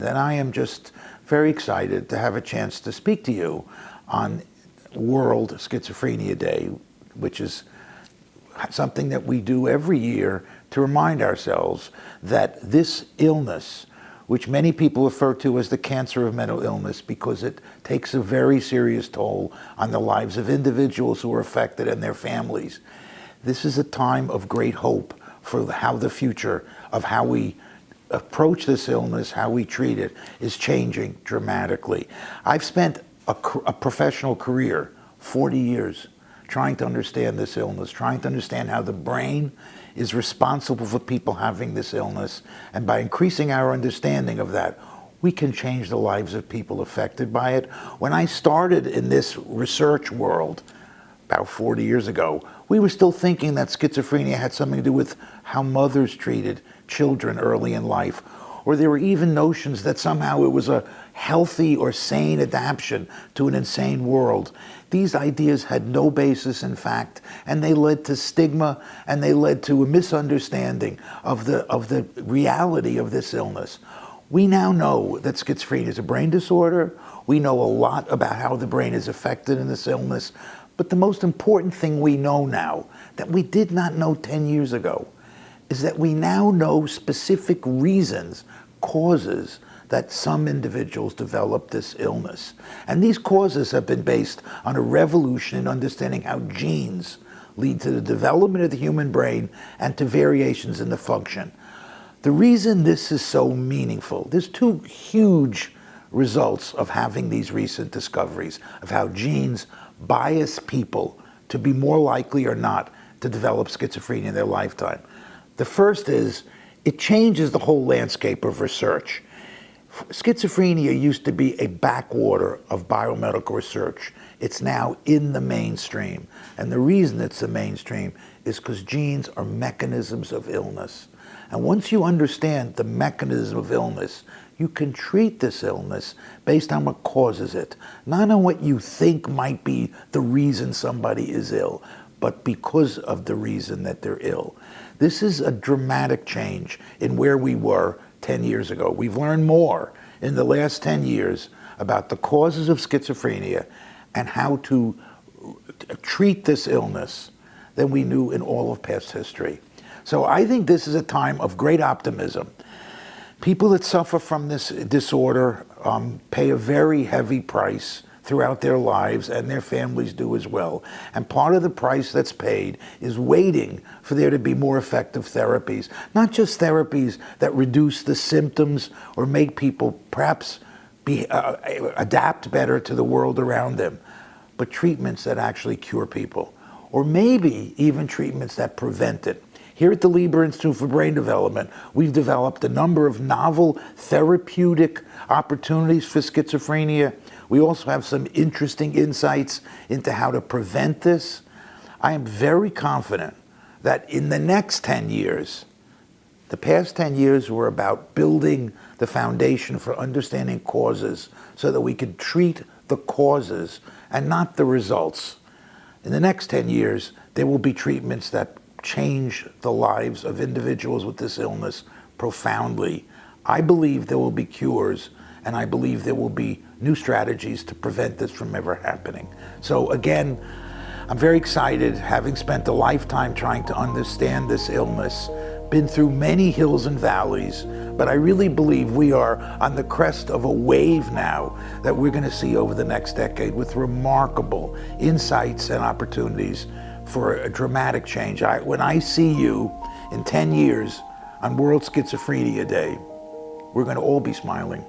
And I am just very excited to have a chance to speak to you on World Schizophrenia Day, which is something that we do every year to remind ourselves that this illness, which many people refer to as the cancer of mental illness because it takes a very serious toll on the lives of individuals who are affected and their families. This is a time of great hope for how the future of how we approach this illness, how we treat it, is changing dramatically. I've spent a professional career, 40 years, trying to understand this illness, trying to understand how the brain is responsible for people having this illness. And by increasing our understanding of that, we can change the lives of people affected by it. When I started in this research world about 40 years ago, we were still thinking that schizophrenia had something to do with how mothers treated children early in life, or there were even notions that somehow it was a healthy or sane adaptation to an insane world. These ideas had no basis in fact, and they led to stigma, and they led to a misunderstanding of the reality of this illness. We now know that schizophrenia is a brain disorder. We know a lot about how the brain is affected in this illness, but the most important thing we know now that we did not know 10 years ago is that we now know specific reasons, causes that some individuals develop this illness. And these causes have been based on a revolution in understanding how genes lead to the development of the human brain and to variations in the function. The reason this is so meaningful, there's two huge results of having these recent discoveries of how genes bias people to be more likely or not to develop schizophrenia in their lifetime. The first is, it changes the whole landscape of research. Schizophrenia used to be a backwater of biomedical research. It's now in the mainstream. And the reason it's the mainstream is because genes are mechanisms of illness. And once you understand the mechanism of illness, you can treat this illness based on what causes it. Not on what you think might be the reason somebody is ill, but because of the reason that they're ill. This is a dramatic change in where we were 10 years ago. We've learned more in the last 10 years about the causes of schizophrenia and how to treat this illness than we knew in all of past history. So I think this is a time of great optimism. People that suffer from this disorder pay a very heavy price throughout their lives, and their families do as well. And part of the price that's paid is waiting for there to be more effective therapies, not just therapies that reduce the symptoms or make people perhaps adapt better to the world around them, but treatments that actually cure people, or maybe even treatments that prevent it. Here at the Lieber Institute for Brain Development, we've developed a number of novel therapeutic opportunities for schizophrenia. We also have some interesting insights into how to prevent this. I am very confident that in the next 10 years, the past 10 years were about building the foundation for understanding causes so that we could treat the causes and not the results. In the next 10 years, there will be treatments that change the lives of individuals with this illness profoundly. I believe there will be cures, and I believe there will be new strategies to prevent this from ever happening. So again, I'm very excited, having spent a lifetime trying to understand this illness, been through many hills and valleys, but I really believe we are on the crest of a wave now that we're going to see over the next decade with remarkable insights and opportunities for a dramatic change. When I see you in 10 years on World Schizophrenia Day, we're going to all be smiling.